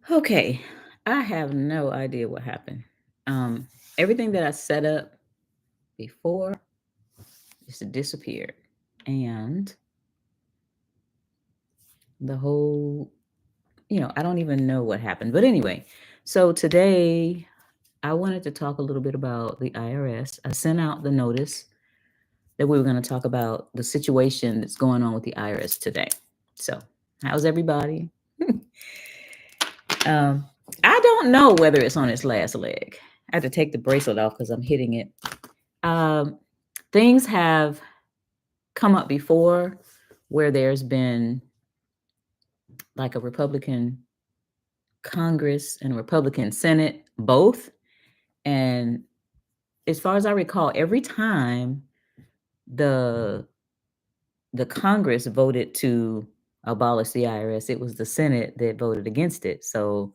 Okay, I have no idea what happened. Um, Everything that I set up before just disappeared, and the whole, I don't even know what happened. But anyway, so today I wanted to talk a little bit about the IRS. I sent out the notice that we were going to talk about the situation that's going on with the IRS today. So, how's everybody? um, I don't know whether it's on its last leg. I had to take the bracelet off because I'm hitting it. Um, Things have come up before where there's been like a Republican Congress and a Republican Senate, both. And as far as I recall, every time the the Congress voted to abolish the IRS, it was the Senate that voted against it. So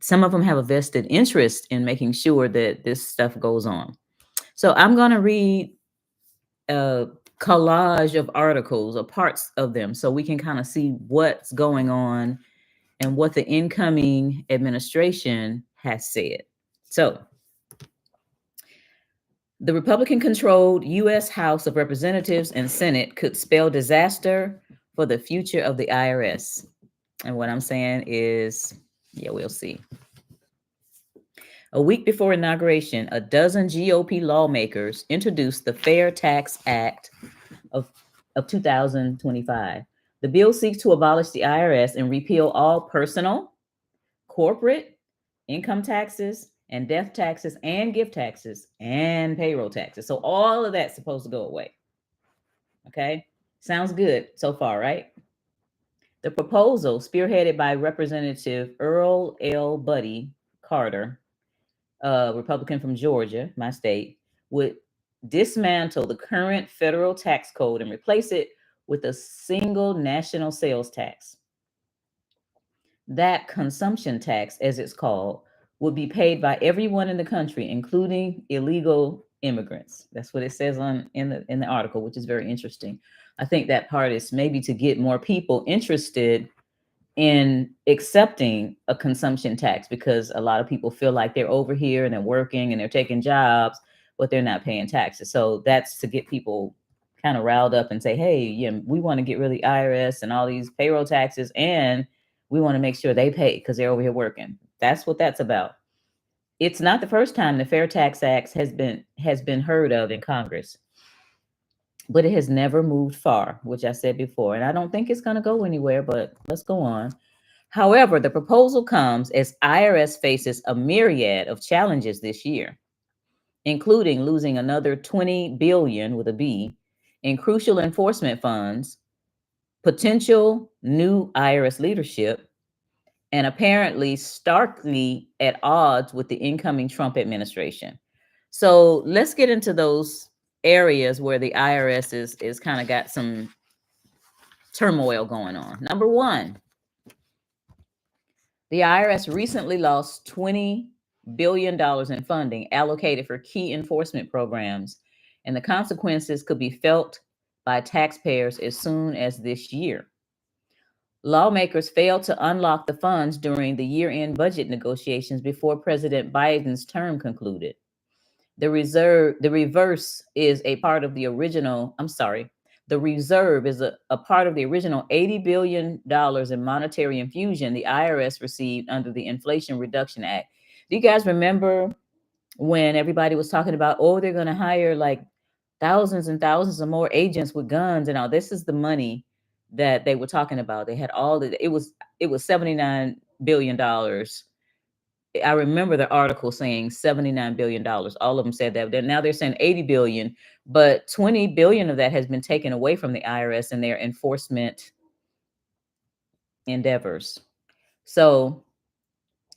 some of them have a vested interest in making sure that this stuff goes on. So I'm going to read a collage of articles or parts of them so we can kind of see what's going on and what the incoming administration has said. So, the Republican controlled U.S. House of Representatives and Senate could spell disaster for the future of the IRS. And what I'm saying is, yeah, we'll see. A week before inauguration, a dozen GOP lawmakers introduced the Fair Tax Act of, of 2025. The bill seeks to abolish the IRS and repeal all personal, corporate, income taxes, and death taxes, and gift taxes, and payroll taxes. So all of that's supposed to go away. Okay? Sounds good so far, right? The proposal, spearheaded by Representative Earl L. Buddy Carter, a Republican from Georgia, my state, would dismantle the current federal tax code and replace it with a single national sales tax. That consumption tax, as it's called, would be paid by everyone in the country, including illegal immigrants. That's what it says on in the article, which is very interesting. I think that part is maybe to get more people interested in accepting a consumption tax, because a lot of people feel like they're over here and they're working and they're taking jobs, but they're not paying taxes. So that's to get people kind of riled up and say, hey, yeah, we want to get rid of the IRS and all these payroll taxes, and we want to make sure they pay because they're over here working. That's what that's about. It's not the first time the Fair Tax Act has been heard of in Congress, but it has never moved far, which I said before. And I don't think it's going to go anywhere, but let's go on. However, the proposal comes as IRS faces a myriad of challenges this year, including losing another 20 billion with a B in crucial enforcement funds, potential new IRS leadership, and apparently starkly at odds with the incoming Trump administration. So let's get into those areas where the IRS is kind of got some turmoil going on. Number one, the IRS recently lost $20 billion in funding allocated for key enforcement programs, and the consequences could be felt by taxpayers as soon as this year. Lawmakers failed to unlock the funds during the year-end budget negotiations before President Biden's term concluded. The reverse is a part of the original, I'm sorry, the reserve is a part of the original $80 billion in monetary infusion the IRS received under the Inflation Reduction Act. Do you guys remember when everybody was talking about, oh, they're going to hire like thousands and thousands of more agents with guns and all? This is the money that they were talking about. They had all the, it was $79 billion. I remember the article saying $79 billion. All of them said that. Now they're saying 80 billion, but 20 billion of that has been taken away from the IRS and their enforcement endeavors. So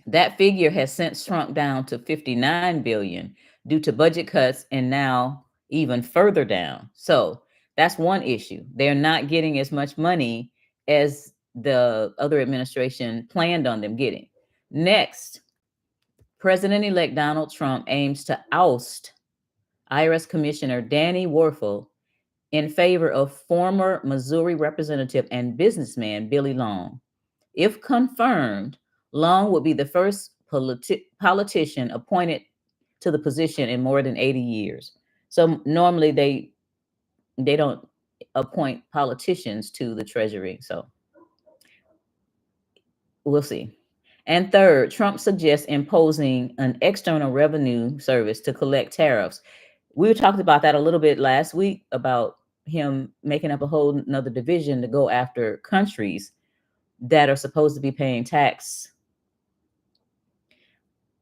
that figure has since shrunk down to 59 billion due to budget cuts, and now even further down. So that's one issue. They're not getting as much money as the other administration planned on them getting. Next, President-elect Donald Trump aims to oust IRS Commissioner Danny Werfel in favor of former Missouri representative and businessman Billy Long. If confirmed, Long would be the first politician appointed to the position in more than 80 years. So normally they don't appoint politicians to the Treasury. So we'll see. And third, Trump suggests imposing an external revenue service to collect tariffs. We talked about that a little bit last week about him making up a whole another division to go after countries that are supposed to be paying tax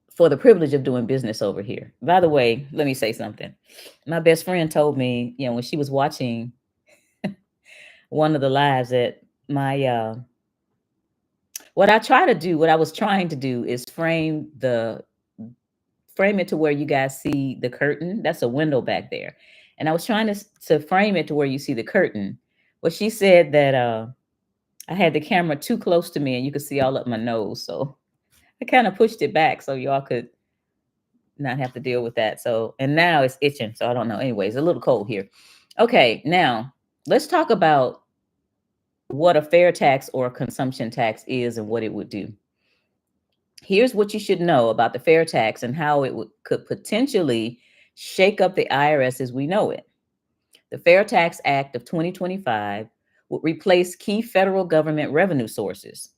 for the privilege of doing business over here. By the way, let me say something. My best friend told me, when she was watching one of the lives at my what I was trying to do is frame it to where you guys see the curtain. That's a window back there. And I was trying to frame it to where you see the curtain. Well, she said that I had the camera too close to me and you could see all up my nose. So I kind of pushed it back so y'all could not have to deal with that. So, and now it's itching. So I don't know. Anyways, a little cold here. Okay, now let's talk about what a fair tax or a consumption tax is and what it would do. Here's what you should know about the fair tax and how it could potentially shake up the IRS as we know it. The Fair Tax Act of 2025 would replace key federal government revenue sources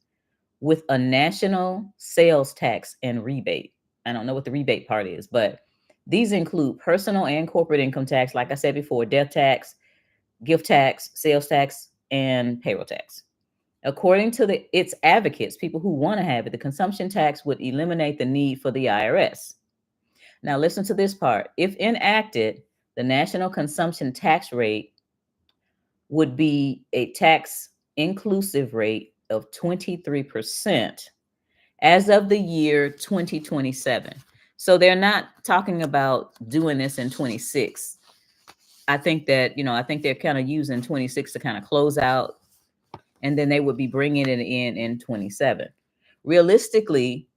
with a national sales tax and rebate. I don't know what the rebate part is, but these include personal and corporate income tax, like I said before, death tax, gift tax, sales tax, and payroll tax. According to its advocates, people who want to have it, the consumption tax would eliminate the need for the IRS. Now, listen to this part. If enacted, the national consumption tax rate would be a tax inclusive rate of 23% as of the year 2027. So they're not talking about doing this in 26. I think they're kind of using 26 to kind of close out, and then they would be bringing it in 27. Realistically,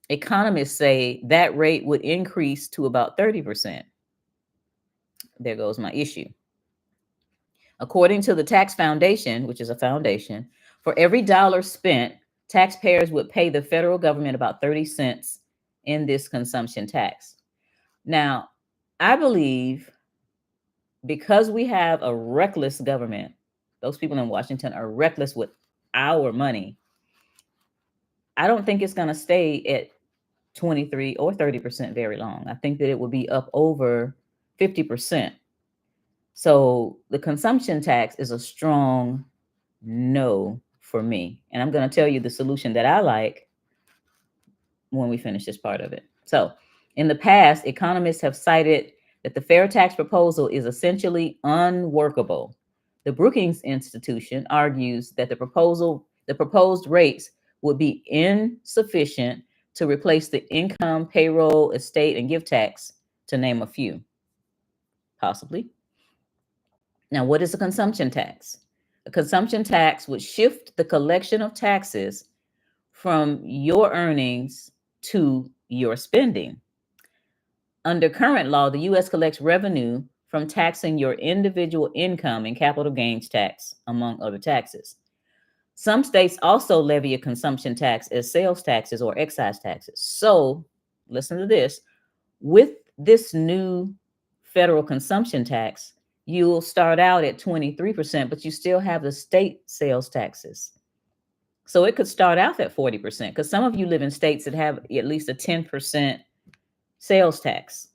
economists say that rate would increase to about 30%. There goes my issue. According to the Tax Foundation, which is a foundation, for every dollar spent, taxpayers would pay the federal government about 30 cents in this consumption tax. Now, I believe because we have a reckless government, those people in Washington are reckless with our money. I don't think it's going to stay at 23 or 30% very long. I think that it will be up over 50%. So the consumption tax is a strong no for me. And I'm going to tell you the solution that I like when we finish this part of it. So in the past, economists have cited that the fair tax proposal is essentially unworkable. The Brookings Institution argues that the proposed rates would be insufficient to replace the income, payroll, estate, and gift tax, to name a few, possibly. Now, what is a consumption tax? A consumption tax would shift the collection of taxes from your earnings to your spending. Under current law, the U.S. collects revenue from taxing your individual income and capital gains tax, among other taxes. Some states also levy a consumption tax as sales taxes or excise taxes. So, listen to this. With this new federal consumption tax, you'll start out at 23%, but you still have the state sales taxes. So it could start out at 40% because some of you live in states that have at least a 10% sales tax,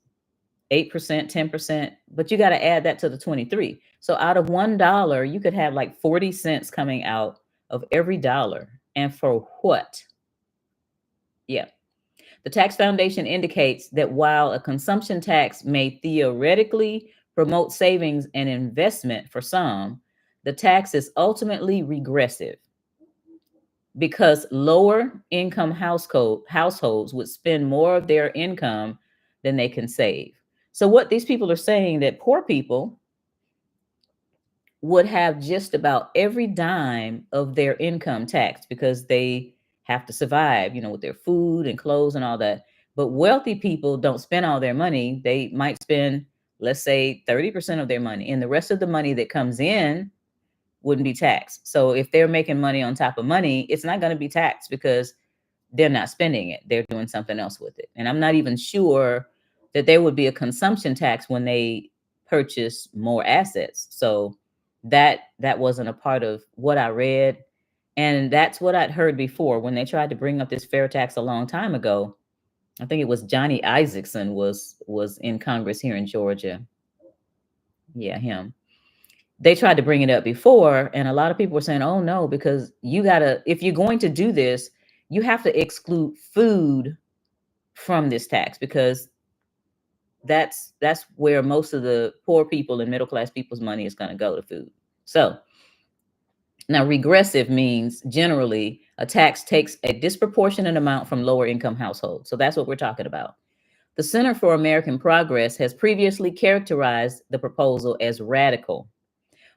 8%, 10%, but you got to add that to the 23. So out of $1, you could have like 40 cents coming out of every dollar. And for what? Yeah. The Tax Foundation indicates that while a consumption tax may theoretically promote savings and investment for some, the tax is ultimately regressive because lower income households would spend more of their income than they can save. So what these people are saying, that poor people would have just about every dime of their income taxed because they have to survive, with their food and clothes and all that. But wealthy people don't spend all their money. They might spend, let's say, 30% of their money, and the rest of the money that comes in wouldn't be taxed. So if they're making money on top of money, it's not going to be taxed because they're not spending it. They're doing something else with it. And I'm not even sure that there would be a consumption tax when they purchase more assets. So that wasn't a part of what I read. And that's what I'd heard before when they tried to bring up this fair tax a long time ago. I think it was Johnny Isaacson was in Congress here in Georgia. Yeah, him. They tried to bring it up before, and a lot of people were saying, "Oh no, because you gotta, if you're going to do this, you have to exclude food from this tax because that's where most of the poor people and middle class people's money is going to go to food." So now, regressive means generally a tax takes a disproportionate amount from lower income households. So that's what we're talking about. The Center for American Progress has previously characterized the proposal as radical,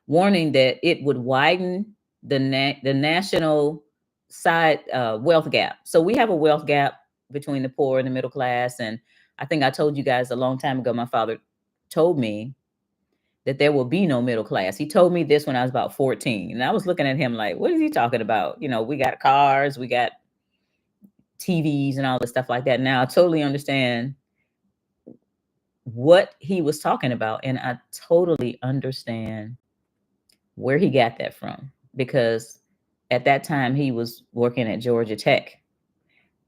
warning that it would widen the national side wealth gap. So we have a wealth gap between the poor and the middle class. And I think I told you guys a long time ago, my father told me that there will be no middle class. He told me this when I was about 14. And I was looking at him like, what is he talking about? You know, we got cars, we got TVs and all this stuff like that. Now I totally understand what he was talking about. And I totally understand where he got that from because at that time he was working at Georgia Tech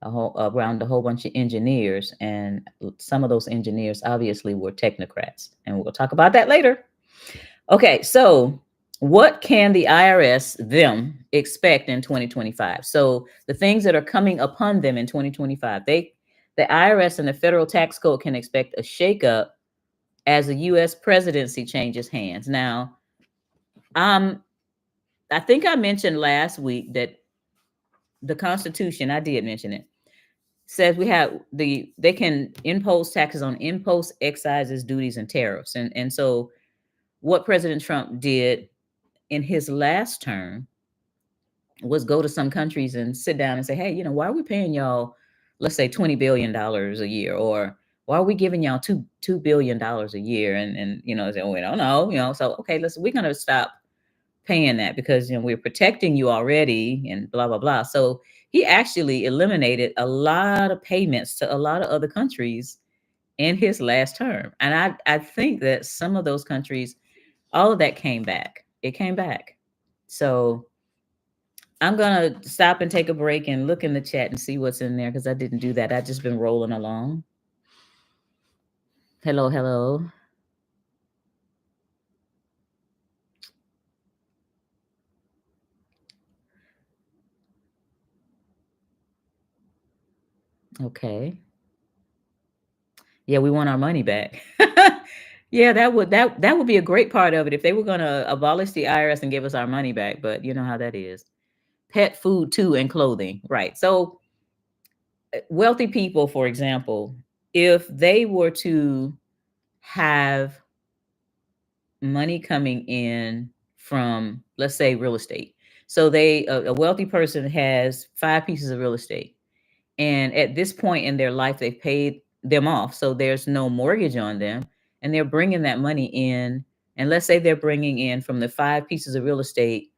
around a whole bunch of engineers, and some of those engineers obviously were technocrats, and we'll talk about that later. Okay, so what can the IRS them expect in 2025? So the things that are coming upon them in 2025, the IRS and the federal tax code can expect a shakeup as the U.S. presidency changes hands. Now, I think I mentioned last week that the Constitution, I did mention it, says they can impose taxes on imposts, excises, duties, and tariffs. And so what President Trump did in his last term was go to some countries and sit down and say, hey, why are we paying y'all, let's say $20 billion a year, or why are we giving y'all $2 billion a year? And say, oh, we don't know, so okay, we're gonna stop paying that because we're protecting you already and blah blah blah. So he actually eliminated a lot of payments to a lot of other countries in his last term. And I think that some of those countries, all of that came back. It came back. So I'm gonna stop and take a break and look in the chat and see what's in there because I didn't do that. I've just been rolling along. Hello, hello. Okay. Yeah, we want our money back. Yeah, that would be a great part of it if they were going to abolish the IRS and give us our money back. But you know how that is. Pet food too and clothing, right? So wealthy people, for example, if they were to have money coming in from, let's say, real estate. So a wealthy person has 5 pieces of real estate, and at this point in their life, they've paid them off. So there's no mortgage on them. And they're bringing that money in. And let's say they're bringing in from the 5 pieces of real estate,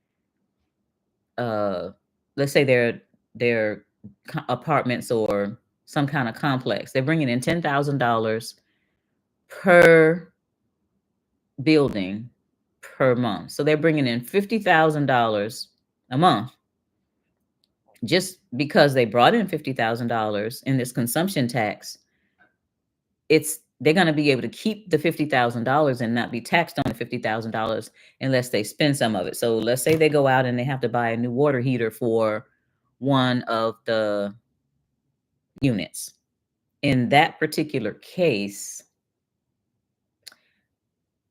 uh, let's say they're apartments or some kind of complex. They're bringing in $10,000 per building per month. So they're bringing in $50,000 a month just because they brought in $50,000 in this consumption tax. They're going to be able to keep the $50,000 and not be taxed on the $50,000 unless they spend some of it. So let's say they go out and they have to buy a new water heater for one of the units. In that particular case,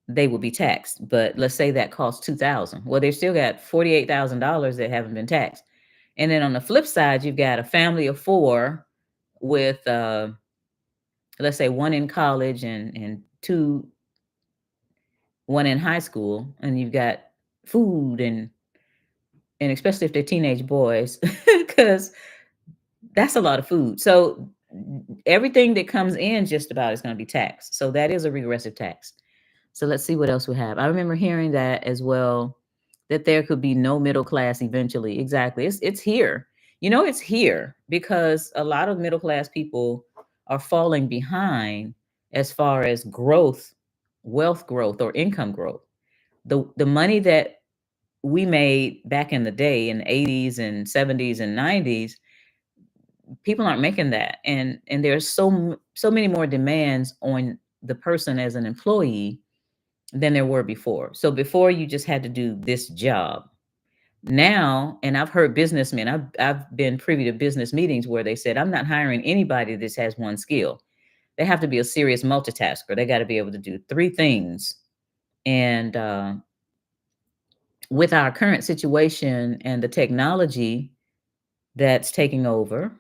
they will be taxed. But let's say that costs $2,000. Well, they've still got $48,000 that haven't been taxed. And then on the flip side, you've got a family of 4 with let's say one in college and one in high school, and you've got food and especially if they're teenage boys, because that's a lot of food. So everything that comes in just about is going to be taxed. So that is a regressive tax. So let's see what else we have. I remember hearing that as well, that there could be no middle class eventually. Exactly. It's here. It's here because a lot of middle class people are falling behind as far as growth, wealth growth, or income growth. The money that we made back in the day in the 80s and 70s and 90s, people aren't making that. And there's so many more demands on the person as an employee than there were before. So before you just had to do this job. Now, and I've heard businessmen, I've been privy to business meetings where they said, I'm not hiring anybody that has one skill. They have to be a serious multitasker. They got to be able to do three things. And with our current situation and the technology that's taking over,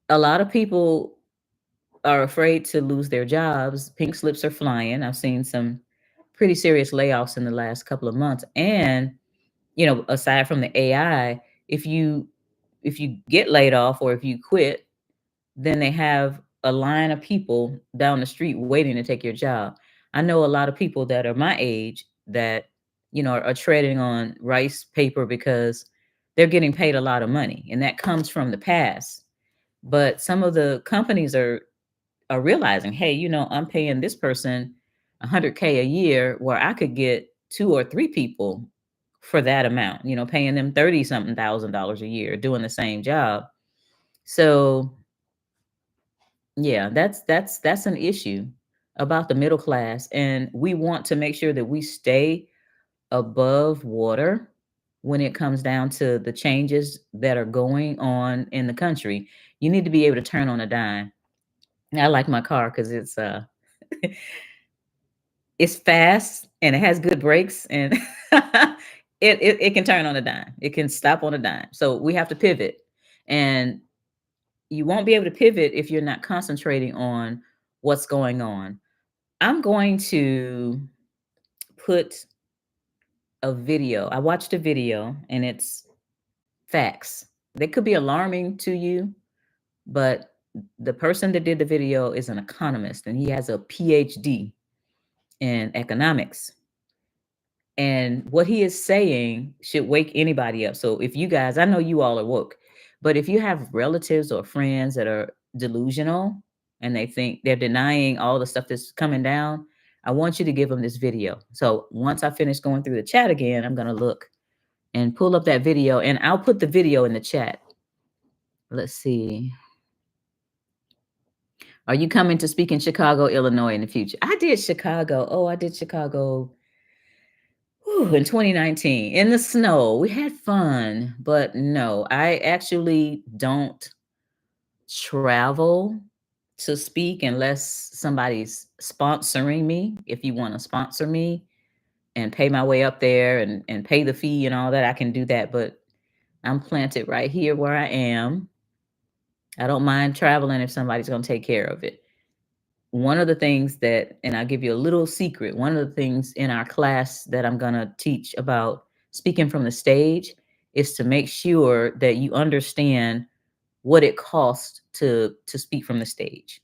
a lot of people are afraid to lose their jobs. Pink slips are flying. I've seen some pretty serious layoffs in the last couple of months. And, aside from the AI, if you if you get laid off or if you quit, then they have a line of people down the street waiting to take your job. I know a lot of people that are my age that, are treading on rice paper because they're getting paid a lot of money, and that comes from the past. But some of the companies are realizing, hey, I'm paying this person 100K a year where I could get two or three people for that amount, paying them 30 something $1,000 a year doing the same job. So yeah, that's an issue about the middle class, and we want to make sure that we stay above water when it comes down to the changes that are going on in the country. You need to be able to turn on a dime. I like my car because it's fast and it has good brakes, and it can turn on a dime. It can stop on a dime. So we have to pivot, and you won't be able to pivot if you're not concentrating on what's going on. I'm going to put a video. I watched a video and it's facts. They could be alarming to you, but the person that did the video is an economist and he has a PhD in economics. And what he is saying should wake anybody up. So if you guys, I know you all are woke, but if you have relatives or friends that are delusional and they think they're denying all the stuff that's coming down, I want you to give them this video. So once I finish going through the chat again, I'm going to look and pull up that video, and I'll put the video in the chat. Let's see. Are you coming to speak in Chicago, Illinois in the future? I did Chicago. Oh, I did Chicago in 2019 in the snow. We had fun, but no, I actually don't travel to speak unless somebody's sponsoring me. If you want to sponsor me and pay my way up there and pay the fee and all that, I can do that. But I'm planted right here where I am. I don't mind traveling if somebody's going to take care of it. One of the things that, and I'll give you a little secret, one of the things in our class that I'm going to teach about speaking from the stage is to make sure that you understand what it costs to speak from the stage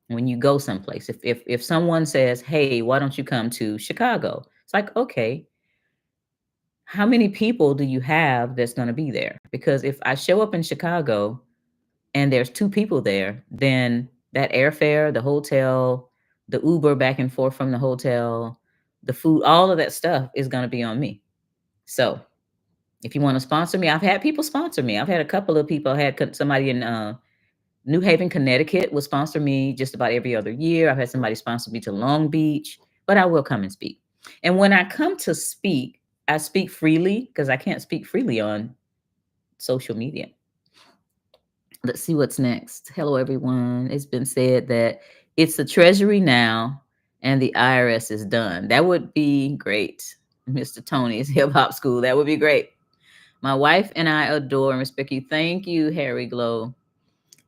when you go someplace. If someone says, hey, why don't you come to Chicago? It's like, okay, how many people do you have that's going to be there? Because if I show up in Chicago and there's two people there, then that airfare, the hotel, the Uber back and forth from the hotel, the food, all of that stuff is going to be on me. So if you want to sponsor me, I've had people sponsor me. I've had a couple of people. I had somebody in New Haven, Connecticut would sponsor me just about every other year. I've had somebody sponsor me to Long Beach, but I will come and speak. And when I come to speak, I speak freely because I can't speak freely on social media. Let's see what's next. Hello, everyone. It's been said that it's the Treasury now and the IRS is done. That would be great. Mr. Tony's Hip Hop School. That would be great. My wife and I adore and respect you. Thank you, Harry Glow.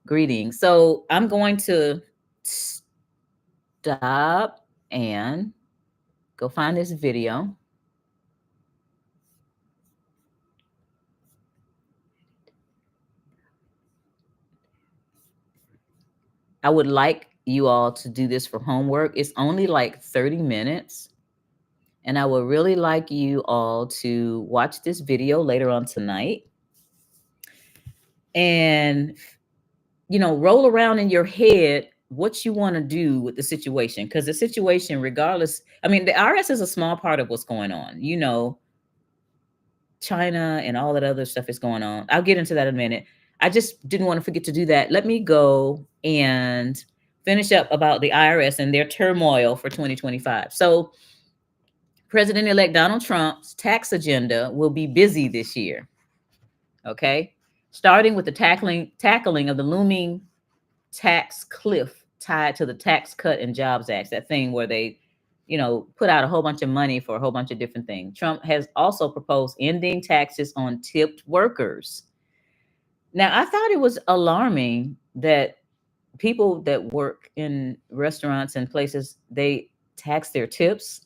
Greetings. So I'm going to stop and go find this video. I would like you all to do this for homework. It's only like 30 minutes. And I would really like you all to watch this video later on tonight and roll around in your head what you want to do with the situation, because the situation, regardless, I mean, the IRS is a small part of what's going on. China and all that other stuff is going on. I'll get into that in a minute. I just didn't want to forget to do that. Let me go and finish up about the IRS and their turmoil for 2025. So President-elect Donald Trump's tax agenda will be busy this year. Okay. Starting with the tackling of the looming tax cliff tied to the Tax Cut and Jobs Act, that thing where they, put out a whole bunch of money for a whole bunch of different things. Trump has also proposed ending taxes on tipped workers. Now, I thought it was alarming that people that work in restaurants and places, they tax their tips.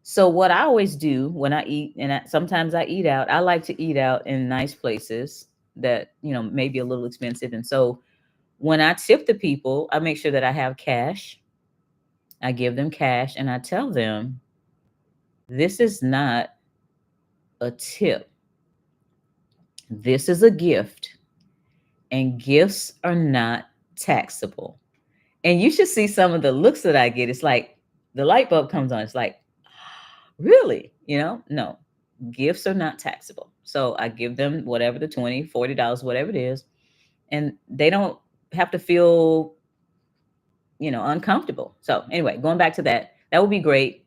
So what I always do when I eat, and sometimes I eat out, I like to eat out in nice places that, may be a little expensive. And so when I tip the people, I make sure that I have cash. I give them cash and I tell them, this is not a tip. This is a gift, and gifts are not taxable. And you should see some of the looks that I get. It's like the light bulb comes on. It's like, really? No, gifts are not taxable. So I give them whatever, the $20, $40, whatever it is, and they don't have to feel uncomfortable. So anyway, going back to that would be great,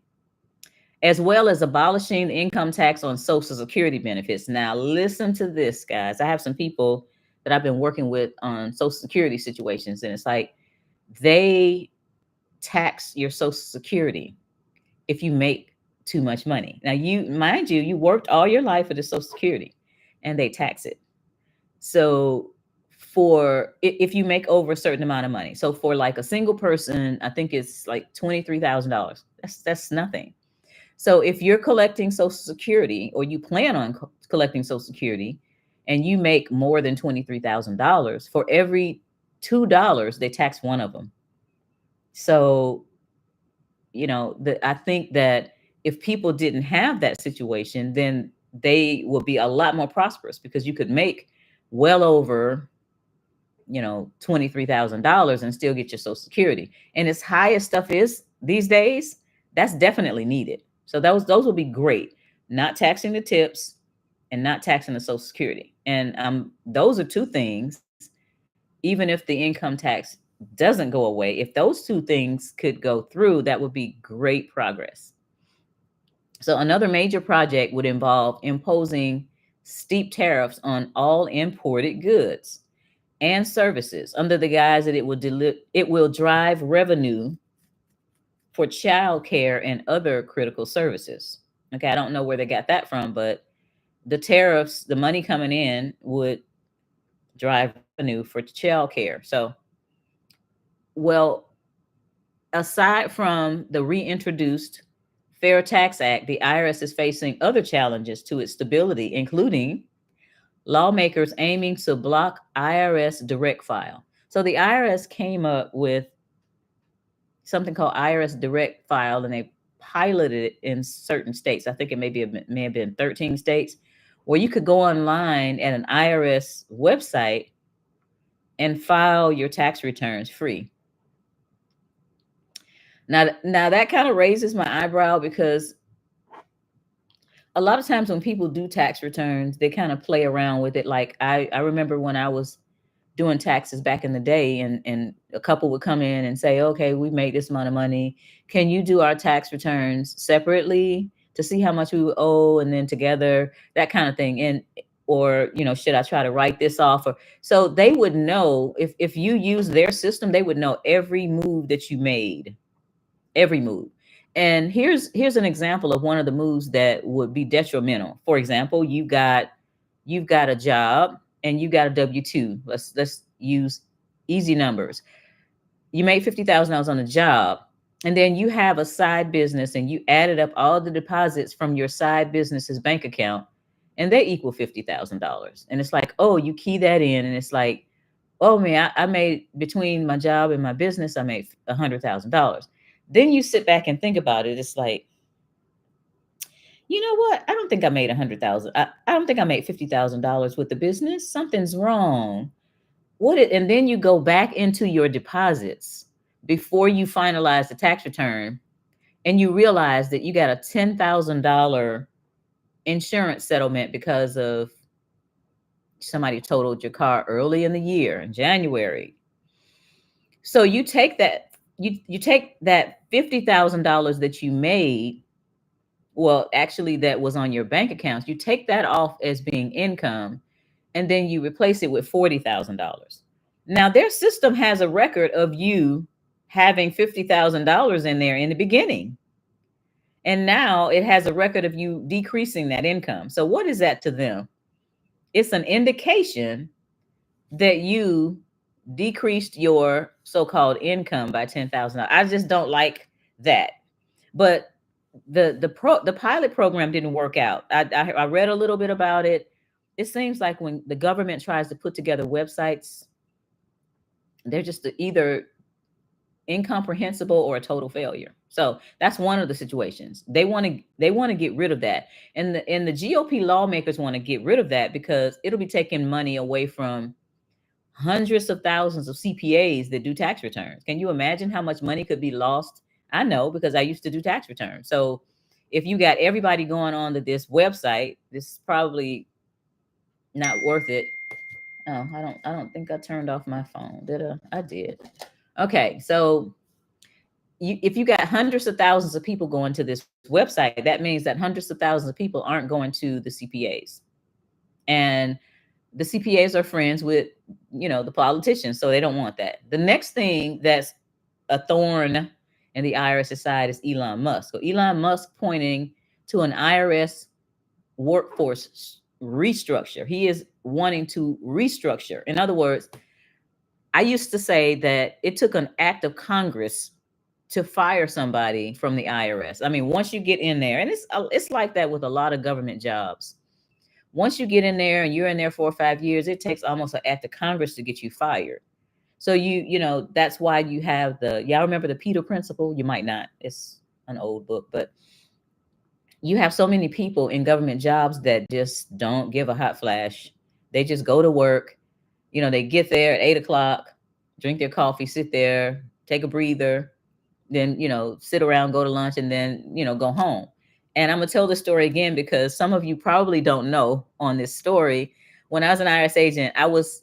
as well as abolishing the income tax on Social Security benefits. Now, listen to this, guys. I have some people that I've been working with on Social Security situations, and it's like they tax your Social Security if you make too much money. Now, mind you, you worked all your life for the Social Security, and they tax it. So if you make over a certain amount of money, so for like a single person, I think it's like $23,000. That's nothing. So if you're collecting Social Security, or you plan on collecting Social Security, and you make more than $23,000, for every $2, they tax one of them. So, I think that if people didn't have that situation, then they would be a lot more prosperous, because you could make well over, $23,000 and still get your Social Security. And as high as stuff is these days, that's definitely needed. So those will be great. Not taxing the tips and not taxing the Social Security. And those are two things. Even if the income tax doesn't go away, if those two things could go through, that would be great progress. So another major project would involve imposing steep tariffs on all imported goods and services, under the guise that it will drive revenue for child care and other critical services. Okay, I don't know where they got that from, but the tariffs, the money coming in, would drive revenue for child care. So, well, aside from the reintroduced Fair Tax Act, the IRS is facing other challenges to its stability, including lawmakers aiming to block IRS direct file. So the IRS came up with something called IRS direct file, and they piloted it in certain states. I think it may have been 13 states, where you could go online at an IRS website and file your tax returns free. Now that kind of raises my eyebrow, because a lot of times when people do tax returns, they kind of play around with it. Like I remember when I was doing taxes back in the day, and a couple would come in and say, okay, we made this amount of money. Can you do our tax returns separately to see how much we would owe, and then together, that kind of thing. Or, should I try to write this off? Or so they would know, if you use their system, they would know every move that you made, every move. And here's an example of one of the moves that would be detrimental. For example, you've got a job and you got a W-2. Let's use easy numbers. You made $50,000 on a job, and then you have a side business, and you added up all the deposits from your side business's bank account, and they equal $50,000. And it's like, oh, you key that in, and it's like, oh man, I made, between my job and my business, I made $100,000. Then you sit back and think about it. It's like, You know what? I don't think I made 100,000. I don't think I made $50,000 with the business. Something's wrong. And then you go back into your deposits before you finalize the tax return, and you realize that you got a $10,000 insurance settlement because of somebody totaled your car early in the year in January. So you take that $50,000 that you made, well, actually that was on your bank accounts, you take that off as being income, and then you replace it with $40,000. Now their system has a record of you having $50,000 in there in the beginning. And now it has a record of you decreasing that income. So what is that to them? It's an indication that you decreased your so-called income by $10,000. I just don't like that. But the pilot program didn't work out. I read a little bit about it. It seems like when the government tries to put together websites, they're just either incomprehensible or a total failure. So that's one of the situations. They want to get rid of that. And the GOP lawmakers want to get rid of that because it'll be taking money away from hundreds of thousands of CPAs that do tax returns. Can you imagine how much money could be lost? I know because I used to do tax returns. So if you got everybody going on to this website, this is probably not worth it. Oh, I don't think I turned off my phone. Did I? I did. Okay, so if you got hundreds of thousands of people going to this website, that means that hundreds of thousands of people aren't going to the CPAs. And the CPAs are friends with, the politicians, so they don't want that. The next thing that's a thorn in the IRS side is Elon Musk. So Elon Musk pointing to an IRS workforce restructure. He is wanting to restructure. In other words, I used to say that it took an act of Congress to fire somebody from the IRS. I mean, once you get in there, and it's like that with a lot of government jobs. Once you get in there and you're in there 4 or 5 years, it takes almost an act of Congress to get you fired. So that's why you have y'all remember the Peter Principle? You might not. It's an old book, but you have so many people in government jobs that just don't give a hot flash. They just go to work. They get there at 8 o'clock, drink their coffee, sit there, take a breather, then, sit around, go to lunch, and then, go home. And I'm going to tell the story again because some of you probably don't know on this story. When I was an IRS agent, I was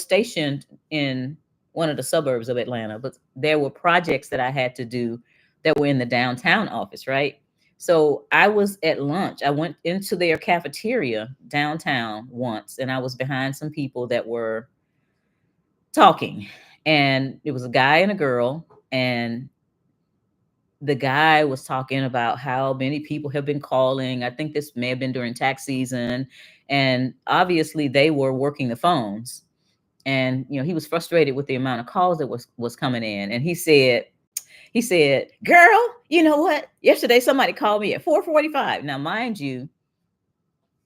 stationed in one of the suburbs of Atlanta, but there were projects that I had to do that were in the downtown office, right? So I was at lunch. I went into their cafeteria downtown once, and I was behind some people that were talking. And it was a guy and a girl, and the guy was talking about how many people have been calling. I think this may have been during tax season. And obviously they were working the phones. And, he was frustrated with the amount of calls that was coming in. And he said, girl, you know what? Yesterday somebody called me at 4:45. Now, mind you,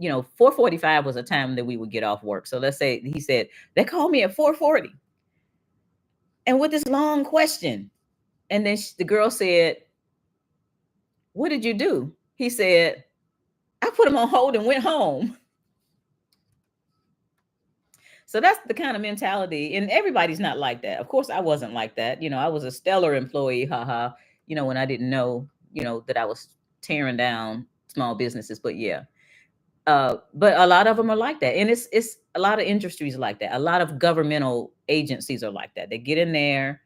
4:45 was a time that we would get off work. So let's say he said, they called me at 4:40. And with this long question. And then the girl said, what did you do? He said, I put him on hold and went home. So that's the kind of mentality. And everybody's not like that. Of course, I wasn't like that. I was a stellar employee, haha, when I didn't know, that I was tearing down small businesses. But yeah. But a lot of them are like that. And it's a lot of industries like that. A lot of governmental agencies are like that. They get in there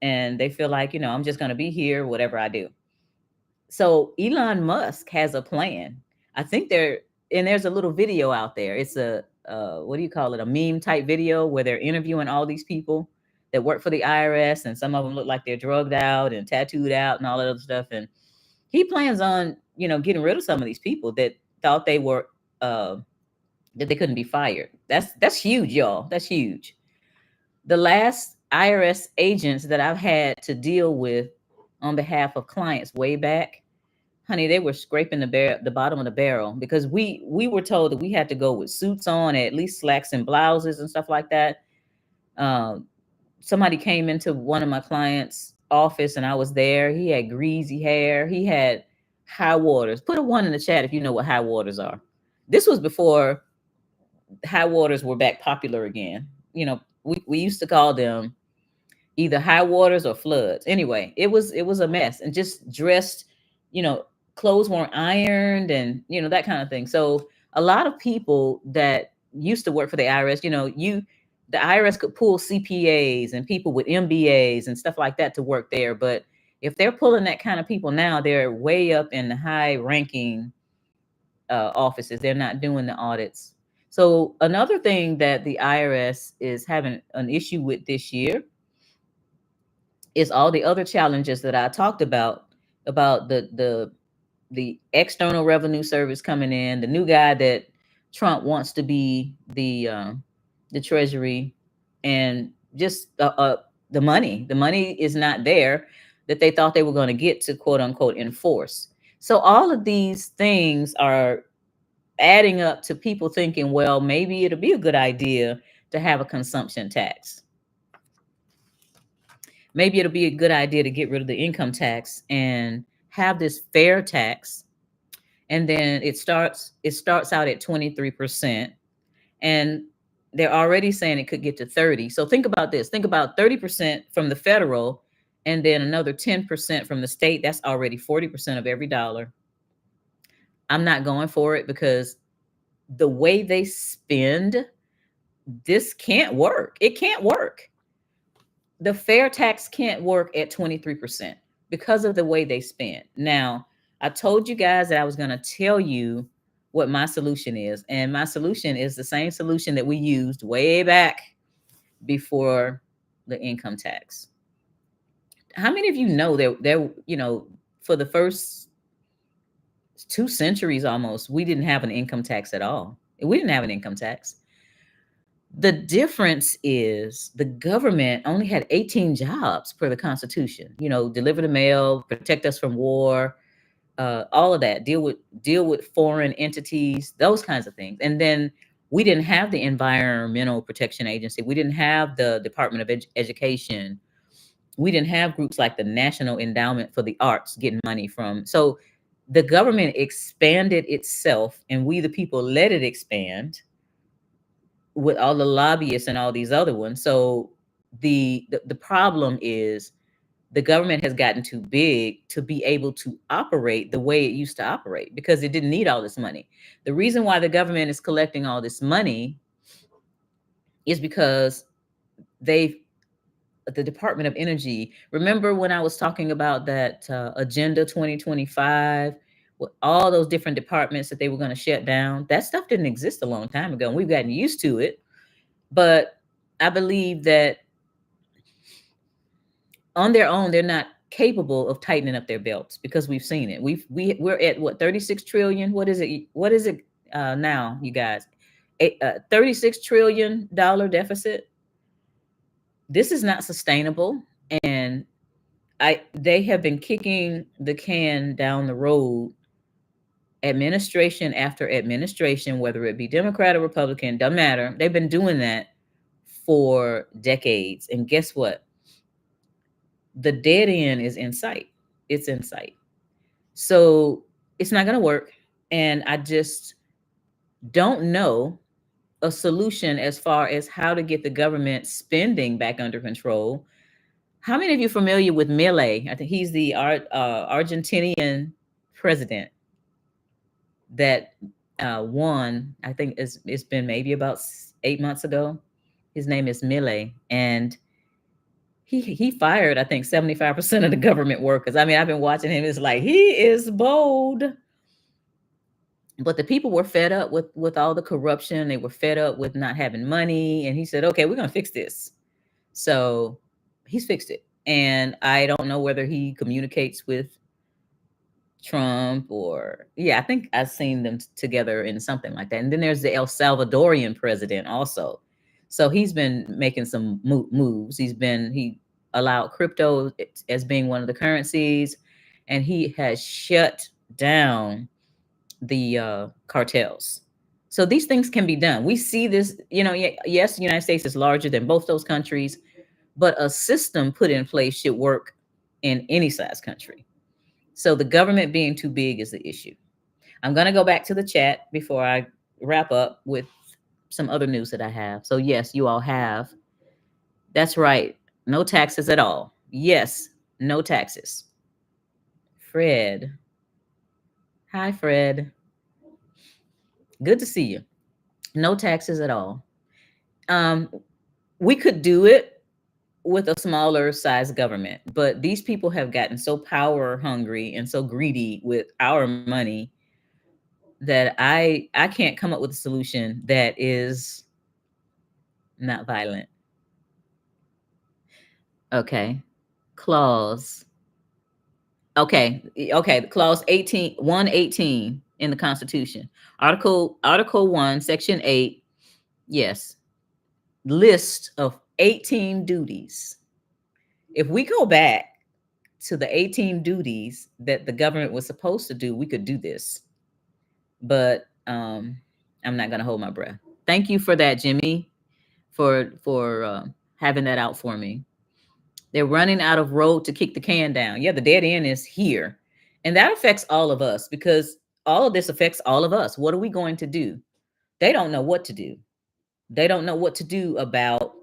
and they feel like, I'm just going to be here, whatever I do. So Elon Musk has a plan. I think there's a little video out there. It's a what do you call it? A meme type video where they're interviewing all these people that work for the IRS, and some of them look like they're drugged out and tattooed out and all that other stuff. And he plans on, getting rid of some of these people that thought they were that they couldn't be fired. That's huge, y'all. That's huge. The last IRS agents that I've had to deal with on behalf of clients way back, honey, they were scraping the bottom of the barrel because we were told that we had to go with suits on, at least slacks and blouses and stuff like that. Somebody came into one of my clients' office and I was there. He had greasy hair. He had high waters. Put a 1 in the chat if you know what high waters are. This was before high waters were back popular again. You know, we used to call them either high waters or floods. Anyway, it was a mess, and just dressed, you know, clothes weren't ironed, and you know, that kind of thing. So a lot of people that used to work for the IRS, you know, the IRS could pull CPAs and people with MBAs and stuff like that to work there, but if they're pulling that kind of people now, they're way up in the high ranking offices. They're not doing the audits. So another thing that the IRS is having an issue with this year is all the other challenges that I talked about the external revenue service coming in, the new guy that Trump wants to be the Treasury, and just the money. The money is not there that they thought they were going to get to quote unquote enforce. So all of these things are adding up to people thinking, well, maybe it'll be a good idea to have a consumption tax. Maybe it'll be a good idea to get rid of the income tax and have this fair tax. And then it starts out at 23%. And they're already saying it could get to 30. So think about this. Think about 30% from the federal and then another 10% from the state. That's already 40% of every dollar. I'm not going for it because the way they spend, this can't work. It can't work. The fair tax can't work at 23% because of the way they spend. Now, I told you guys that I was going to tell you what my solution is. And my solution is the same solution that we used way back before the income tax. How many of you know that you know, for the first 2 centuries almost, we didn't have an income tax at all. We didn't have an income tax. The difference is the government only had 18 jobs per the Constitution. You know, deliver the mail, protect us from war, all of that, deal with foreign entities, those kinds of things. And then we didn't have the Environmental Protection Agency. We didn't have the Department of Education. We didn't have groups like the National Endowment for the Arts getting money from. So the government expanded itself, and we, the people, let it expand with all the lobbyists and all these other ones. So the problem is the government has gotten too big to be able to operate the way it used to operate because it didn't need all this money. The reason why the government is collecting all this money is because the Department of Energy, remember when I was talking about that Agenda 2025, with all those different departments that they were going to shut down? That stuff didn't exist a long time ago, and we've gotten used to it. But I believe that on their own, they're not capable of tightening up their belts because we've seen it. We're at what, 36 trillion? What is it now, you guys? $36 trillion deficit. This is not sustainable, and they have been kicking the can down the road, administration after administration, whether it be Democrat or Republican, doesn't matter. They've been doing that for decades, and guess what? The dead end is in sight. It's in sight. So it's not going to work. And I just don't know a solution as far as how to get the government spending back under control. How many of you are familiar with Milei? I think he's the Argentinian president that won. I think it's been maybe about 8 months ago. His name is Milei, and he fired, I think, 75% of the government workers. I mean, I've been watching him. It's like he is bold. But the people were fed up with all the corruption. They were fed up with not having money. And he said, okay, we're going to fix this. So he's fixed it. And I don't know whether he communicates with Trump or, yeah, I think I've seen them together in something like that. And then there's the El Salvadorian president also. So he's been making some moves. He allowed crypto as being one of the currencies, and he has shut down the cartels. So these things can be done. We see this, you know, yes, the United States is larger than both those countries, but a system put in place should work in any size country. So the government being too big is the issue. I'm going to go back to the chat before I wrap up with some other news that I have. So, yes, you all have. That's right. No taxes at all. Yes, no taxes. Fred. Hi, Fred. Good to see you. No taxes at all. Um, we could do it with a smaller size government, but these people have gotten so power hungry and so greedy with our money that I can't come up with a solution that is not violent. Okay. Clause. Okay. Okay. Clause 18, 118 in the Constitution. Article 1, Section 8. Yes. List of 18 duties. If we go back to the 18 duties that the government was supposed to do, we could do this. But I'm not going to hold my breath. Thank you for that, Jimmy, for having that out for me. They're running out of road to kick the can down. Yeah, the dead end is here. And that affects all of us because all of this affects all of us. What are we going to do? They don't know what to do. They don't know what to do about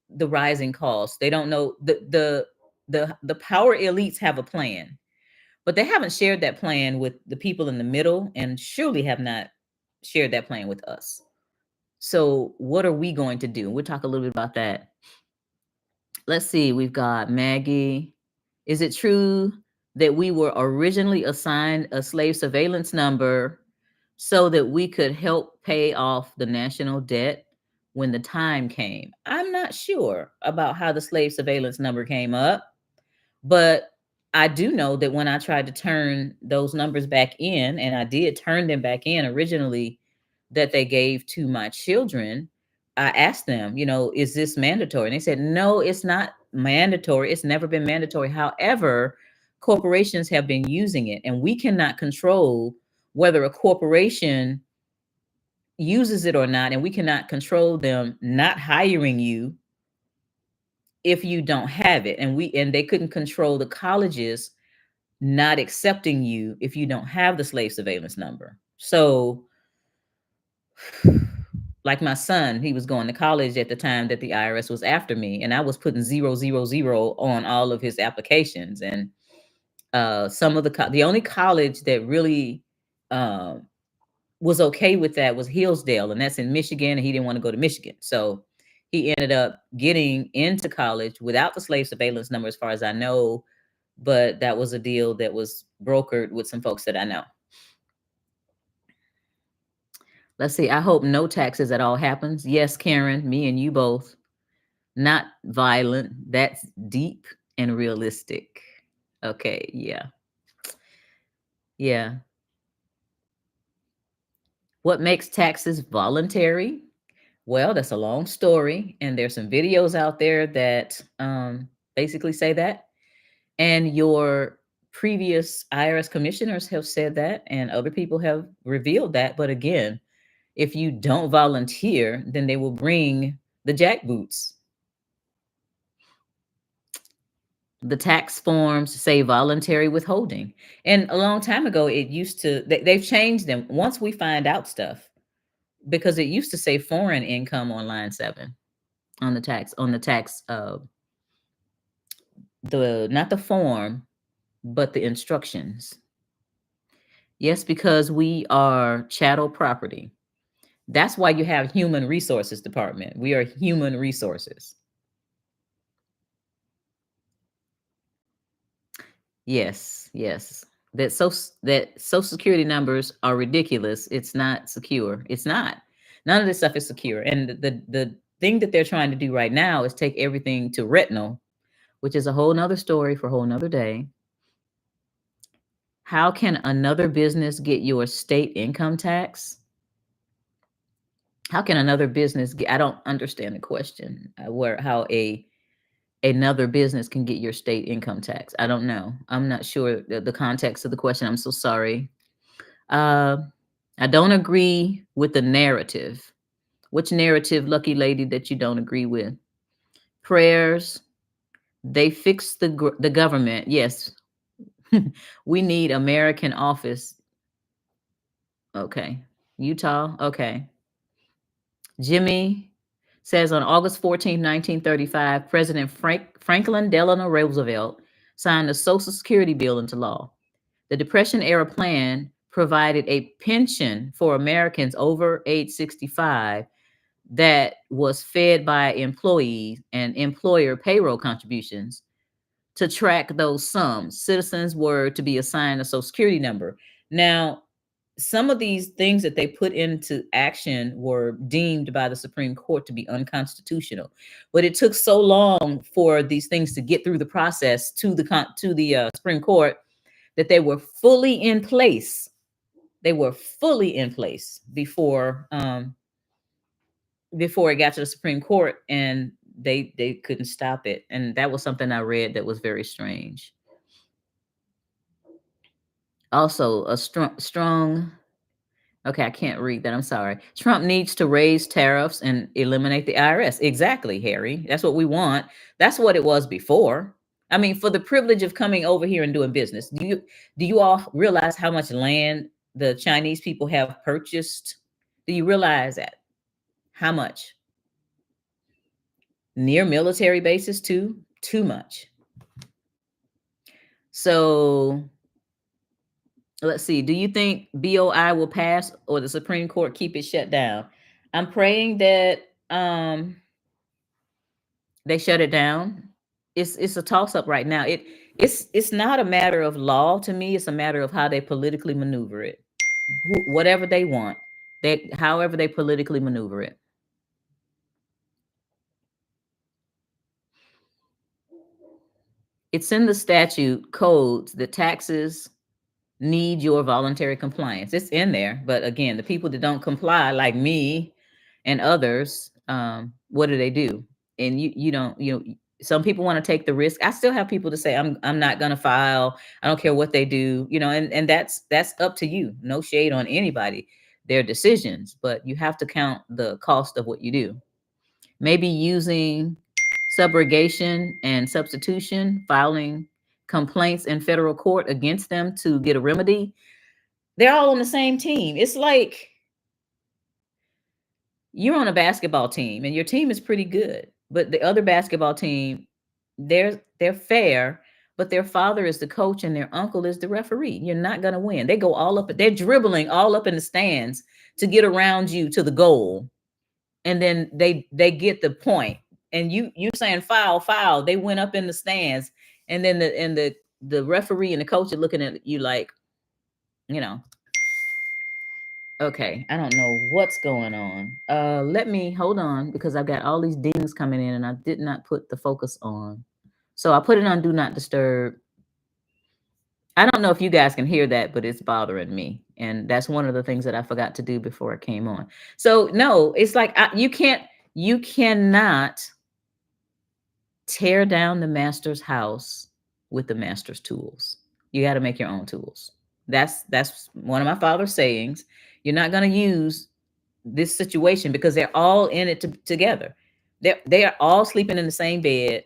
the rising costs. They don't know the power elites have a plan, but they haven't shared that plan with the people in the middle and surely have not shared that plan with us. So what are we going to do? We'll talk a little bit about that. Let's see, we've got Maggie. Is it true that we were originally assigned a slave surveillance number so that we could help pay off the national debt when the time came? I'm not sure about how the slave surveillance number came up, but I do know that when I tried to turn those numbers back in, and I did turn them back in originally, that they gave to my children, I asked them, is this mandatory? And they said, no, it's not mandatory. It's never been mandatory. However, corporations have been using it, and we cannot control whether a corporation uses it or not. And we cannot control them not hiring you if you don't have it. And they couldn't control the colleges not accepting you if you don't have the slave surveillance number. So like my son, he was going to college at the time that the IRS was after me, and I was putting 000 on all of his applications. And some of the only college that really uh, was okay with that was Hillsdale, and that's in Michigan, and he didn't want to go to Michigan. So he ended up getting into college without the slave surveillance number, as far as I know. But that was a deal that was brokered with some folks that I know. Let's see. I hope no taxes at all happens. Yes, Karen, me and you both. Not violent. That's deep and realistic. Okay. Yeah. Yeah. What makes taxes voluntary? Well, that's a long story, and there's some videos out there that basically say that. And your previous IRS commissioners have said that, and other people have revealed that. But again, if you don't volunteer, then they will bring the jackboots. The tax forms say voluntary withholding. And a long time ago, it used to, they've changed them once we find out stuff, because it used to say foreign income on line 7 on the tax, not the form, but the instructions. Yes, because we are chattel property. That's why you have human resources department. We are human resources. Yes, yes. That social security numbers are ridiculous. It's not secure. It's not. None of this stuff is secure. And the thing that they're trying to do right now is take everything to retinal, which is a whole nother story for a whole nother day. How can another business get your state income tax? How can another business get, I don't understand the question, where how another business can get your state income tax. I don't know. I'm not sure the context of the question. I'm so sorry. I don't agree with the narrative. Which narrative, lucky lady, that you don't agree with? Prayers. They fix the government. Yes. We need American office. Okay. Utah. Okay. Jimmy says on August 14, 1935, President Franklin Delano Roosevelt signed the Social Security Bill into law. The Depression era plan provided a pension for Americans over age 65 that was fed by employees and employer payroll contributions. To track those sums, citizens were to be assigned a Social Security number. Now, some of these things that they put into action were deemed by the Supreme Court to be unconstitutional, but it took so long for these things to get through the process to the Supreme Court that they were fully in place. They were fully in place before it got to the Supreme Court, and they couldn't stop it. And that was something I read that was very strange. Also, a strong. Okay, I can't read that. I'm sorry. Trump needs to raise tariffs and eliminate the IRS. Exactly, Harry. That's what we want. That's what it was before. I mean, for the privilege of coming over here and doing business. Do you all realize how much land the Chinese people have purchased? Do you realize that? How much? Near military bases too? Too much. So let's see. Do you think BOI will pass or the Supreme Court keep it shut down? I'm praying that they shut it down. It's a toss up right now. It's not a matter of law to me. It's a matter of how they politically maneuver it. Whatever they want, however they politically maneuver it. It's in the statute codes. The taxes need your voluntary compliance. It's in there, but again, the people that don't comply, like me and others, what do? And you don't, some people want to take the risk. I still have people to say, I'm not gonna file. I don't care what they do, and that's up to you. No shade on anybody, their decisions, but you have to count the cost of what you do. Maybe using subrogation and substitution, filing complaints in federal court against them to get a remedy. They're all on the same team. It's like you're on a basketball team and your team is pretty good, but the other basketball team, they're fair, but their father is the coach and their uncle is the referee. You're not going to win. They go all up, they're dribbling all up in the stands to get around you to the goal, and then they get the point, and you saying foul, foul. They went up in the stands, and then the referee and the coach are looking at you like, you know. Okay, I don't know what's going on. Let me hold on because I've got all these dings coming in and I did not put the focus on. So I put it on do not disturb. I don't know if you guys can hear that, but it's bothering me. And that's one of the things that I forgot to do before I came on. So no, it's like you cannot tear down the master's house with the master's tools. You got to make your own tools. That's one of my father's sayings. You're not going to use this situation because they're all in it together. They are all sleeping in the same bed,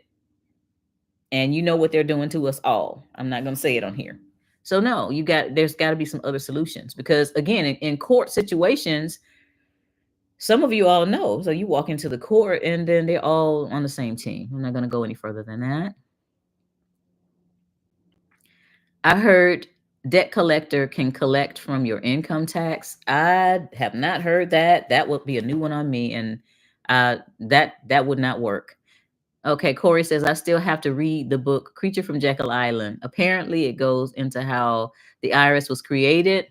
and you know what they're doing to us all. I'm not going to say it on here. So no, there's got to be some other solutions because again, in court situations, some of you all know. So you walk into the court and then they're all on the same team. I'm not going to go any further than that. I heard debt collector can collect from your income tax. I have not heard that. That would be a new one on me, and that would not work. Okay, Corey says I still have to read the book Creature from Jekyll Island. Apparently, it goes into how the IRS was created,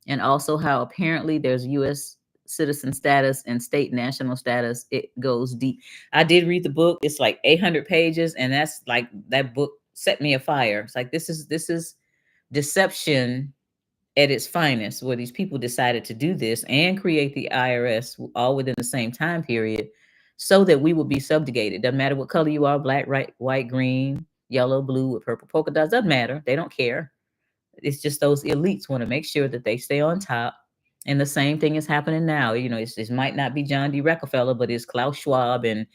and also how apparently there's U.S. citizen status and state national status. It goes deep. I did read the book. It's like 800 pages, and that's like that book set me afire. It's like this is deception at its finest, where these people decided to do this and create the IRS all within the same time period so that we would be subjugated. Doesn't matter what color you are, black, white, green, yellow, blue, with purple polka dots. Doesn't matter. They don't care. It's just those elites want to make sure that they stay on top. And the same thing is happening now. It might not be John D. Rockefeller, but it's Klaus Schwab and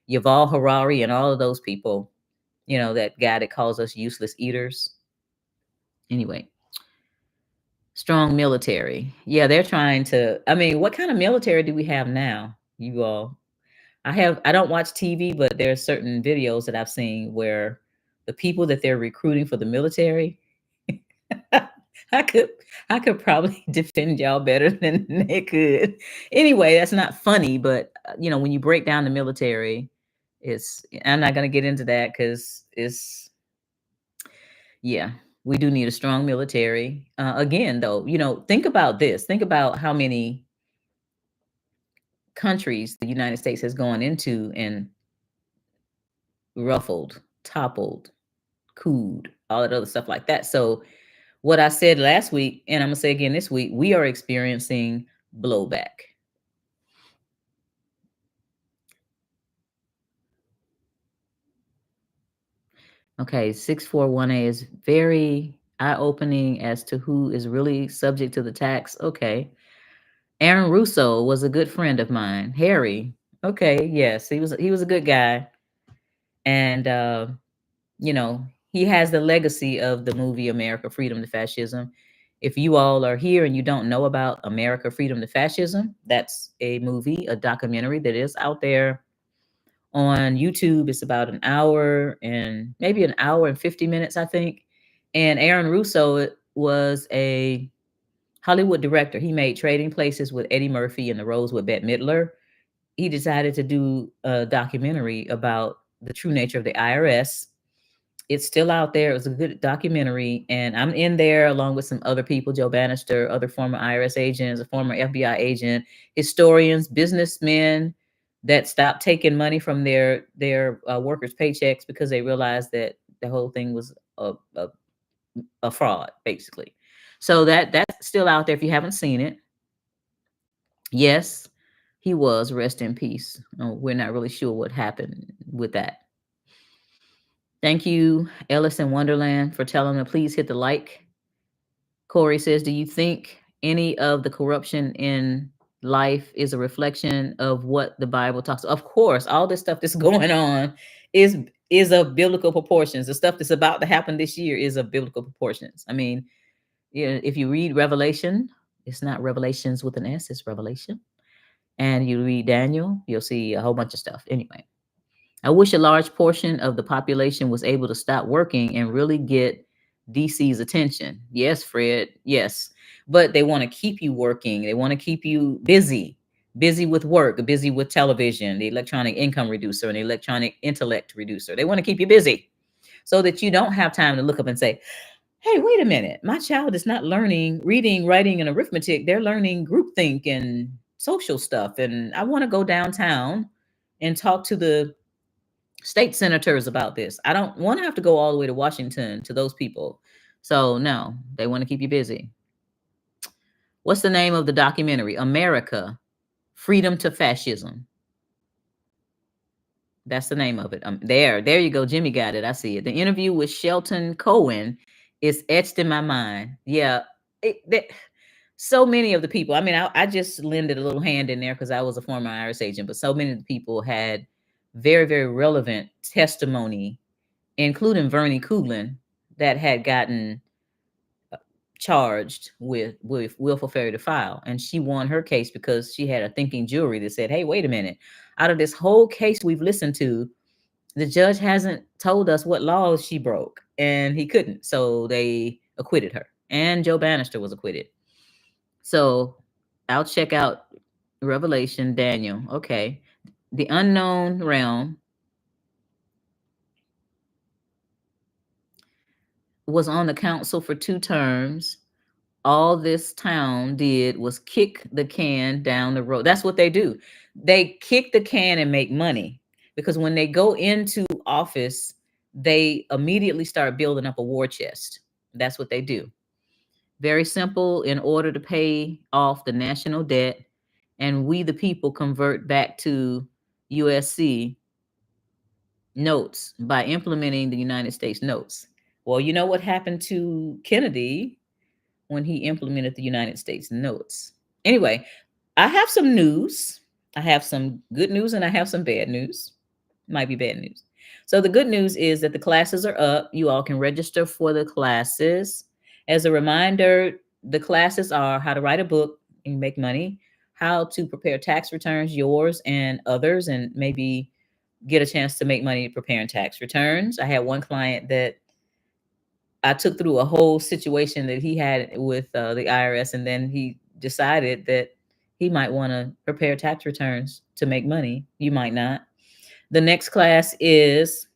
Yuval Harari and all of those people, that guy that calls us useless eaters. Anyway, strong military. Yeah, they're trying to. I mean, what kind of military do we have now? You all, I don't watch TV, but there are certain videos that I've seen where the people that they're recruiting for the military, I could I could probably defend y'all better than they could. Anyway, that's not funny, but when you break down the military, it's I'm not going to get into that cuz it's yeah, we do need a strong military. Again, though, think about this. Think about how many countries the United States has gone into and ruffled, toppled, cooed, all that other stuff like that. So, what I said last week, and I'm going to say again this week, we are experiencing blowback. Okay, 641A is very eye opening as to who is really subject to the tax. Okay. Aaron Russo was a good friend of mine. Harry. Okay, yes, he was a good guy. And you know, he has the legacy of the movie America Freedom to Fascism. If you all are here and you don't know about America Freedom to Fascism, that's a movie, a documentary that is out there on YouTube. It's about an hour and maybe an hour and 50 minutes, I think. And Aaron Russo was a Hollywood director. He made Trading Places with Eddie Murphy and The Rose with Bette Midler. He decided to do a documentary about the true nature of the IRS. It's still out there. It was a good documentary, and I'm in there along with some other people, Joe Bannister, other former IRS agents, a former FBI agent, historians, businessmen that stopped taking money from their workers' paychecks because they realized that the whole thing was a fraud, basically. So that's still out there if you haven't seen it. Yes, he was. Rest in peace. We're not really sure what happened with that. Thank you, Ellis in Wonderland, for telling me please hit the like. Corey says, do you think any of the corruption in life is a reflection of what the Bible talks? Of course, all this stuff that's going on is of biblical proportions. The stuff that's about to happen this year is of biblical proportions. I mean, if you read Revelation, it's not Revelations with an S, it's Revelation. And you read Daniel, you'll see a whole bunch of stuff. Anyway, I wish a large portion of the population was able to stop working and really get DC's attention. Yes, Fred. Yes. But they want to keep you working. They want to keep you busy with work, busy with television, the electronic income reducer and the electronic intellect reducer. They want to keep you busy so that you don't have time to look up and say, hey, wait a minute. My child is not learning reading, writing, and arithmetic. They're learning groupthink and social stuff. And I want to go downtown and talk to the state senators about this. I don't want to have to go all the way to Washington to those people. So, no, they want to keep you busy. What's the name of the documentary? America, Freedom to Fascism. That's the name of it. There you go. Jimmy got it. I see it. The interview with Shelton Cohen is etched in my mind. Yeah. So many of the people, I mean, I just lended a little hand in there because I was a former IRS agent, but so many of the people had very, very relevant testimony, including Vernie Cooglin, that had gotten charged with willful failure to file. And she won her case because she had a thinking jury that said, hey, wait a minute. Out of this whole case we've listened to, the judge hasn't told us what laws she broke, and he couldn't. So they acquitted her. And Joe Bannister was acquitted. So I'll check out Revelation, Daniel. Okay. The unknown realm was on the council for 2 terms. All this town did was kick the can down the road. That's what they do. They kick the can and make money because when they go into office, they immediately start building up a war chest. That's what they do. Very simple. In order to pay off the national debt, and we, the people, convert back to USC notes by implementing the United States notes. Well, you know what happened to Kennedy when he implemented the United States notes. Anyway, I have some news. I have some good news and I have some bad news. Might be bad news. So the good news is that the classes are up. You all can register for the classes. As a reminder, the classes are how to write a book and make money, how to prepare tax returns, yours and others, and maybe get a chance to make money preparing tax returns. I had one client that I took through a whole situation that he had with the IRS, and then he decided that he might want to prepare tax returns to make money. You might not. The next class is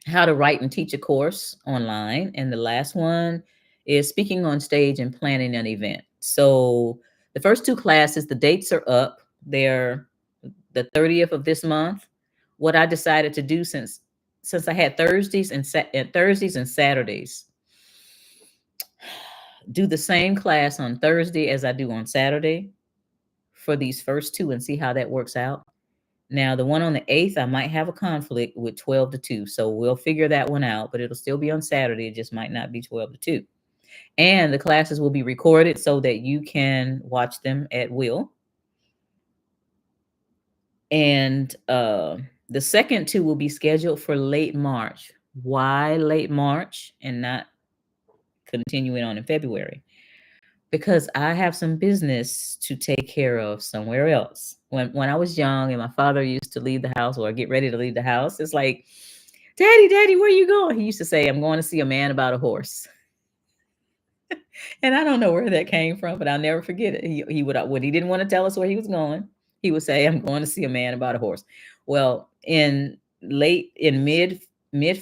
how to write and teach a course online. And the last one is speaking on stage and planning an event. So the first two classes, the dates are up. They're the 30th of this month. What I decided to do since I had Thursdays and Saturdays, do the same class on Thursday as I do on Saturday for these first two and see how that works out. Now, the one on the 8th, I might have a conflict with 12 to 2. So we'll figure that one out, but it'll still be on Saturday. It just might not be 12 to 2. And the classes will be recorded so that you can watch them at will. And the second two will be scheduled for late March. Why late March and not continuing on in February? Because I have some business to take care of somewhere else. When I was young and my father used to leave the house or get ready to leave the house, it's like, Daddy, where you going? He used to say, I'm going to see a man about a horse. And I don't know where that came from, but I'll never forget it. He would, when he didn't want to tell us where he was going, he would say, I'm going to see a man about a horse. Well, in mid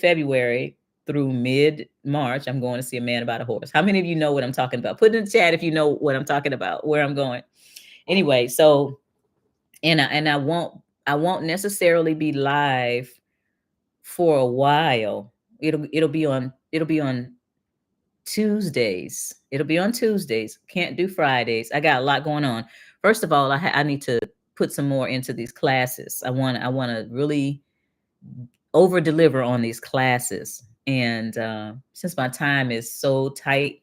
February through mid March, I'm going to see a man about a horse. How many of you know what I'm talking about? Put in the chat if you know what I'm talking about, where I'm going. Anyway, so I won't necessarily be live for a while. It'll be on Tuesdays. It'll be on Tuesdays. Can't do Fridays. I got a lot going on. First of all, I need to put some more into these classes. I want to really over deliver on these classes. And since my time is so tight,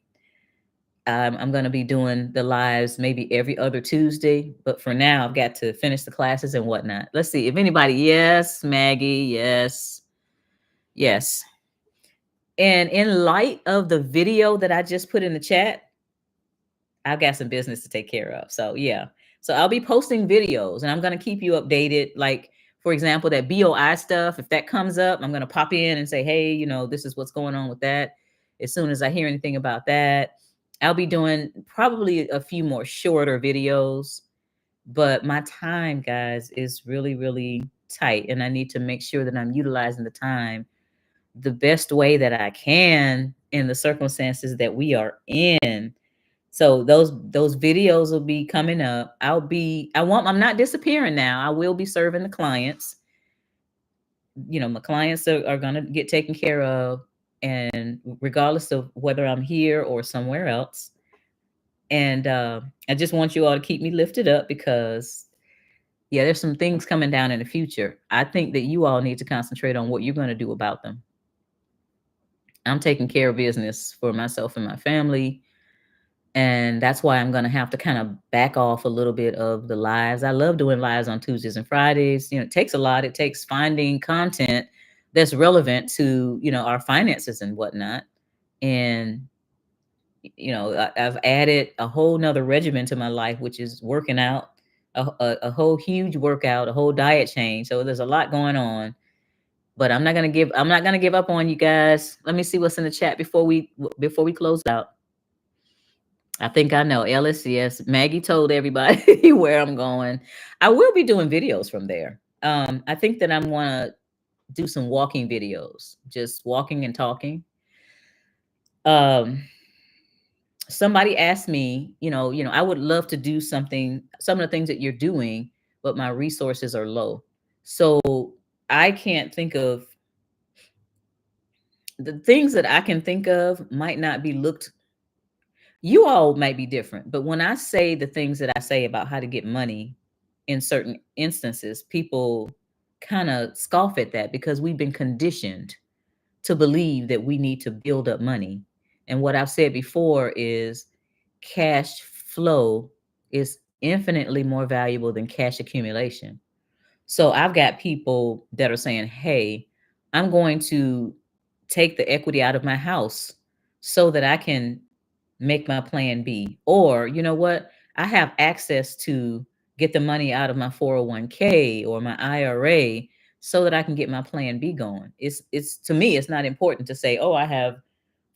I'm going to be doing the lives maybe every other Tuesday. But for now, I've got to finish the classes and whatnot. Let's see if anybody. Yes, Maggie. Yes. Yes. And in light of the video that I just put in the chat, I've got some business to take care of. So yeah. So I'll be posting videos and I'm going to keep you updated. Like, for example, that BOI stuff, if that comes up, I'm going to pop in and say, hey, this is what's going on with that. As soon as I hear anything about that, I'll be doing probably a few more shorter videos. But my time, guys, is really, really tight. And I need to make sure that I'm utilizing the time the best way that I can in the circumstances that we are in. So those videos will be coming up. I'm not disappearing now. I will be serving the clients. My clients are going to get taken care of, and regardless of whether I'm here or somewhere else. And I just want you all to keep me lifted up because there's some things coming down in the future. I think that you all need to concentrate on what you're going to do about them. I'm taking care of business for myself and my family. And that's why I'm going to have to kind of back off a little bit of the lives. I love doing lives on Tuesdays and Fridays. It takes a lot. It takes finding content that's relevant to, our finances and whatnot. And, I've added a whole nother regimen to my life, which is working out, a whole huge workout, a whole diet change. So there's a lot going on. But I'm not going to give up on you guys. Let me see what's in the chat before we close out. I think I know. Ellis, yes. Maggie told everybody where I'm going. I will be doing videos from there. I think that I'm going to do some walking videos, just walking and talking. Somebody asked me, I would love to do some of the things that you're doing, but my resources are low. So I can't think of the things that I can think of might not be looked. You all might be different, but when I say the things that I say about how to get money in certain instances, people kind of scoff at that because we've been conditioned to believe that we need to build up money. And what I've said before is cash flow is infinitely more valuable than cash accumulation. So I've got people that are saying, hey, I'm going to take the equity out of my house so that I can make my plan B. Or, you know what? I have access to get the money out of my 401k or my IRA so that I can get my plan B going. It's to me, it's not important to say, oh, I have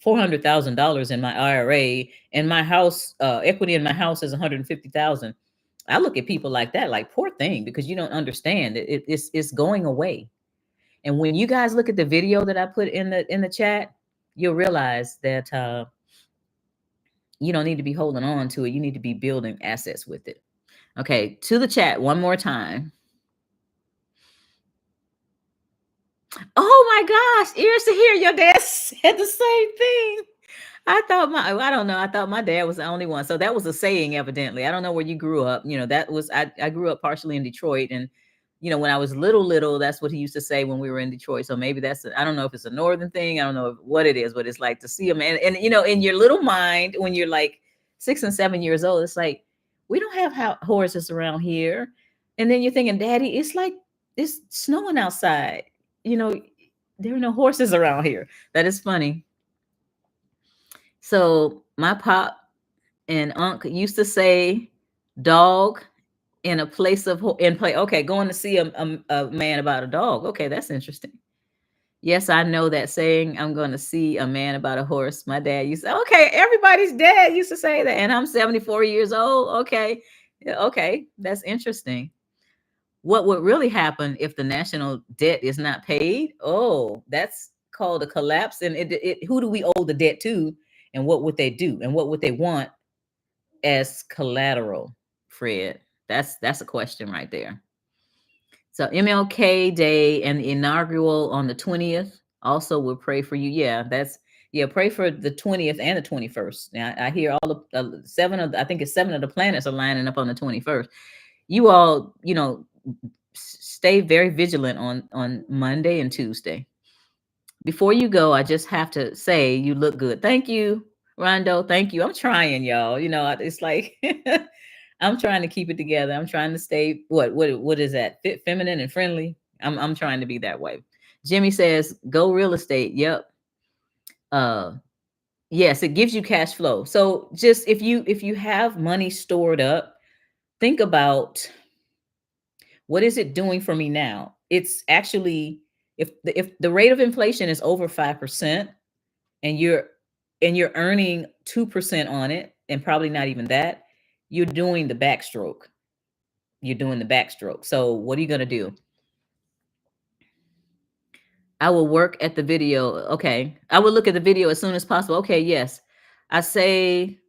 $400,000 in my IRA and my house equity in my house is 150,000. I look at people like that, like poor thing, because you don't understand it's going away. And when you guys look at the video that I put in the chat, you'll realize that you don't need to be holding on to it. You need to be building assets with it. Okay, to the chat one more time. Oh my gosh, ears to hear your dad said the same thing. I don't know. I thought my dad was the only one. So that was a saying, evidently. I don't know where you grew up. That was, I grew up partially in Detroit. And, when I was little, that's what he used to say when we were in Detroit. So maybe I don't know if it's a northern thing. I don't know what it is, but it's like to see a man. And, in your little mind, when you're like 6 and 7 years old, it's like, we don't have horses around here. And then you're thinking, Daddy, it's like, it's snowing outside. There are no horses around here. That is funny. So my pop and uncle used to say, "Dog in a place of in play." Okay, going to see a man about a dog. Okay, that's interesting. Yes, I know that saying. I'm going to see a man about a horse. My dad used to. Okay, everybody's dad used to say that, and I'm 74 years old. Okay, okay, that's interesting. What would really happen if the national debt is not paid? Oh, that's called a collapse. And who do we owe the debt to? And what would they do? And what would they want as collateral, Fred? That's a question right there. So MLK Day and the inaugural on the 20th. Also, we'll pray for you. Pray for the 20th and the 21st. Now, I hear all of I think it's 7 of the planets are lining up on the 21st. You all, stay very vigilant on Monday and Tuesday. Before you go, I just have to say you look good. Thank you, Rondo. Thank you. I'm trying, y'all. It's like I'm trying to keep it together. I'm trying to stay what is that? Fit, feminine, and friendly. I'm trying to be that way. Jimmy says, go real estate. Yep. Yes, it gives you cash flow. So just if you have money stored up, think about, what is it doing for me now? It's actually, if the rate of inflation is over 5% and you're earning 2% on it, and probably not even that, you're doing the backstroke. So what are you going to do? I will work at the video. Okay. I will look at the video as soon as possible. Okay. Yes. I say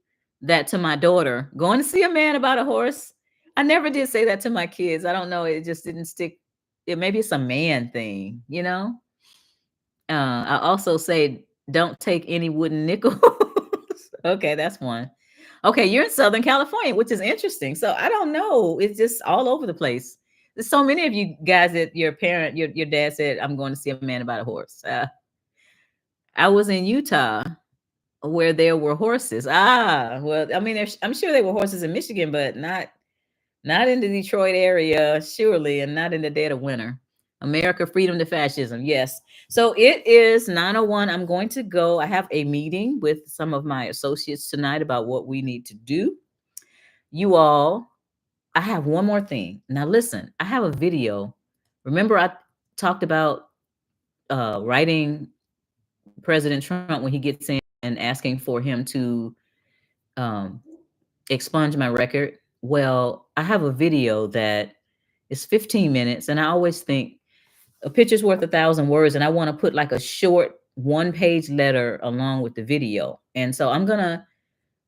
that to my daughter, going to see a man about a horse. I never did say that to my kids. I don't know. It just didn't stick. Maybe it's a man thing, I also say, don't take any wooden nickels. Okay. That's one. Okay. You're in Southern California, which is interesting. So I don't know. It's just all over the place. There's so many of you guys that your dad said, I'm going to see a man about a horse. I was in Utah where there were horses. Well, I mean, I'm sure there were horses in Michigan, but not in the Detroit area, surely, and not in the dead of winter. America, freedom to fascism. Yes. So it is 9:01. I'm going to go. I have a meeting with some of my associates tonight about what we need to do. You all, I have one more thing. Now, listen, I have a video. Remember, I talked about writing President Trump when he gets in and asking for him to expunge my record. Well, I have a video that is 15 minutes, and I always think a picture's worth 1,000 words, and I want to put like a short 1-page letter along with the video. And so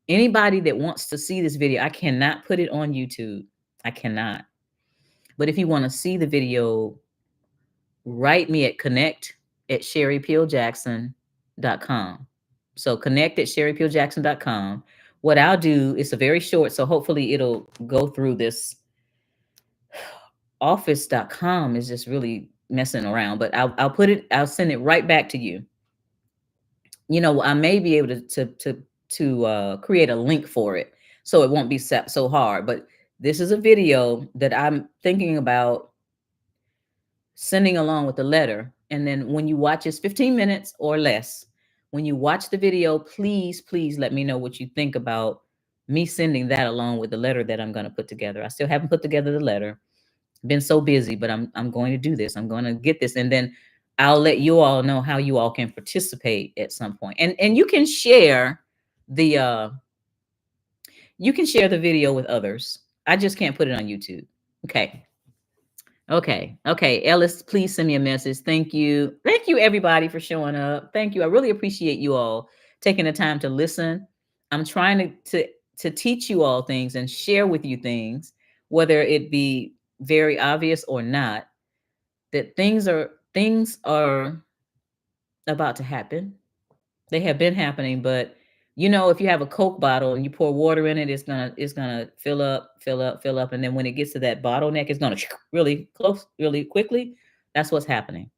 anybody that wants to see this video, I cannot put it on YouTube. I cannot. But if you want to see the video, write me at connect@sherrypeeljackson.com. So connect@sherrypeeljackson.com. What I'll do is a very short, so hopefully it'll go through this. Office.com is just really messing around, but I'll send it right back to you. I may be able to create a link for it, so it won't be so hard. But this is a video that I'm thinking about sending along with the letter. And then when you watch, it's 15 minutes or less. When you watch the video, please let me know what you think about me sending that along with the letter that I'm going to put together. I still haven't put together the letter. Been so busy, but I'm going to do this. I'm going to get this, and then I'll let you all know how you all can participate at some point. And you can share the video with others. I just can't put it on YouTube. Okay. Okay. Ellis, please send me a message. Thank you. Thank you, everybody, for showing up. Thank you. I really appreciate you all taking the time to listen. I'm trying to teach you all things and share with you things, whether it be very obvious or not, that things are about to happen. They have been happening, but if you have a Coke bottle and you pour water in it, it's gonna fill up, fill up, fill up, and then when it gets to that bottleneck, it's gonna really close, really quickly. That's what's happening.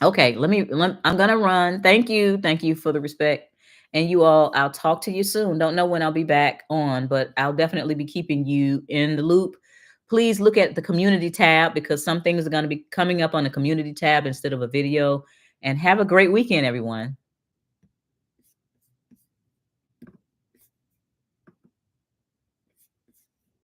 Okay, I'm gonna run. Thank you for the respect, and you all. I'll talk to you soon. Don't know when I'll be back on, but I'll definitely be keeping you in the loop. Please look at the community tab because some things are going to be coming up on the community tab instead of a video. And have a great weekend, everyone.